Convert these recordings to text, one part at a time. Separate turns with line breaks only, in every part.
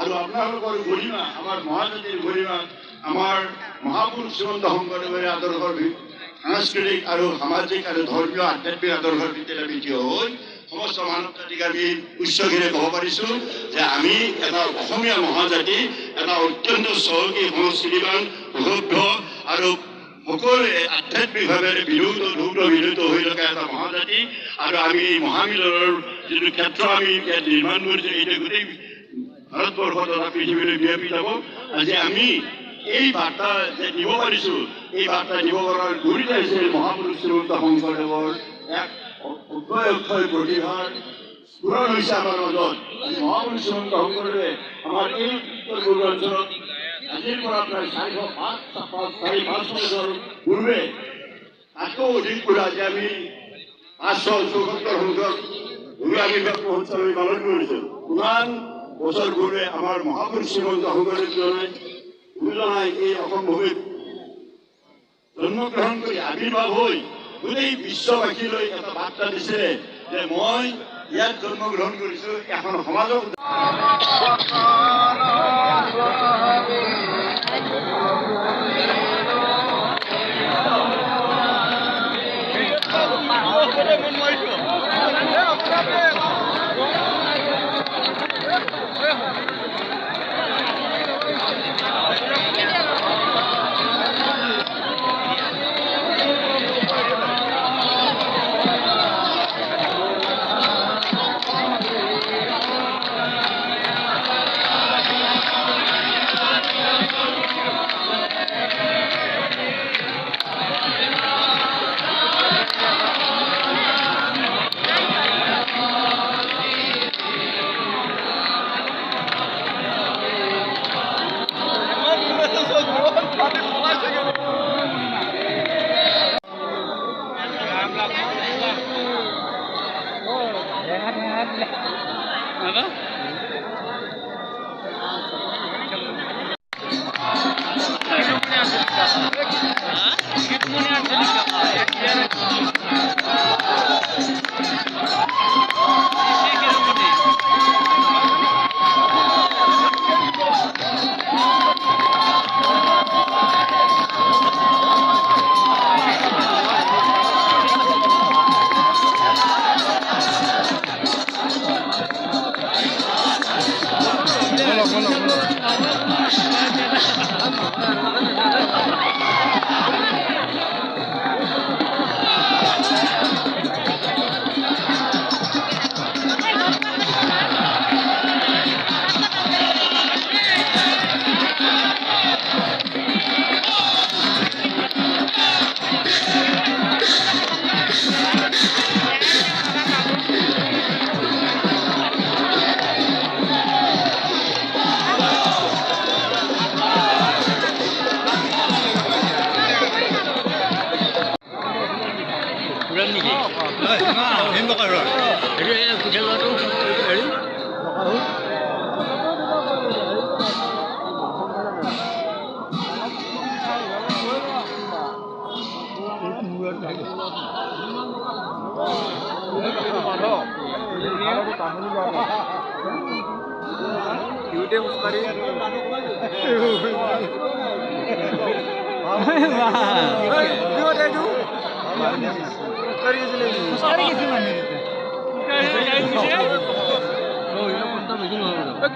আৰু আপোনালোকৰ গৰিমা আমাৰ মহাজাতিৰ গৰিমা আমাৰ মহাপুৰুষ শ্ৰীমন্ত শংকৰদেৱৰ আদৰ্শৰ সাংস্কৃতিক আৰু সামাজিক আৰু ধৰ্মীয় আধ্যাত্মিক আদৰ্শৰ ভিত্তিত আমি থিয় হৈ সমস্ত মানৱ জাতিক আমি উচ্চগিৰে ক'ব পাৰিছোঁ যে আমি এটা অসমীয়া মহাজাতি এটা অত্যন্ত চহকী সংস্কৃতিবান সভ্য আৰু সকলোৱে আধ্যাত্মিকভাৱে মিলিত হৈ থকা এটা মহাজাতি আৰু আমি এই মহামিলনৰ যিটো ক্ষেত্ৰ আমি ইয়াত নিৰ্মাণ কৰিছোঁ এইটো গোটেই ভাৰতবৰ্ষ তথা পৃথিৱীলৈ বিয়পি যাব। আজি আমি এই বাৰ্তা যে দিব পাৰিছোঁ এই বাৰ্তা দিব পৰাৰ গুৰিত হৈছে মহাপুৰুষ শ্ৰীমন্ত শংকৰদেৱৰ এক অক্ষয় প্ৰতিভাৰ স্ফুৰণ হৈছে আমাৰ মাজত। মহাপুৰুষ শ্ৰীমন্ত শংকৰদেৱে আমাৰ এই উত্তৰ পূৰ্বাঞ্চলত আজিৰ পৰা প্ৰায় 4-5 বছৰ পূৰ্বে তাতকৈ অধিক কৰি আজি আমি 574 সংখ্যক গুৰু আৱিৰ্ভাৱ মহোৎসৱ আমি পালন কৰিছোঁ। ইমান বছৰ পূৰ্বে আমাৰ মহাপুৰুষ শ্ৰীমন্ত শংকৰদেৱজনে গুৰুজনাই এই অসম ভূমিত জন্মগ্ৰহণ কৰি আৱিৰ্ভাৱ হৈ গোটেই বিশ্ববাসীলৈ এটা বাৰ্তা দিছিলে যে মই ইয়াত জন্মগ্ৰহণ কৰিছোঁ এখন সমাজক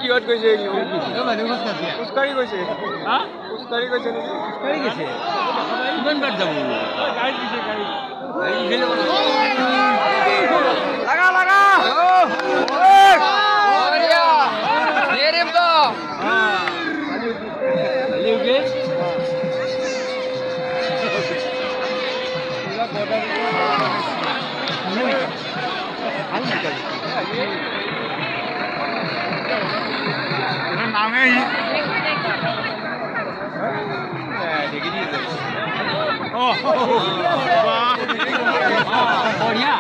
কিহত গৈছে খোজকাঢ়ি গৈছে খোজকাঢ়ি গৈছে নেকি খোজকাঢ়ি গৈছে কিমান বাট যাব লাগা লাগা नामे ही बढ़िया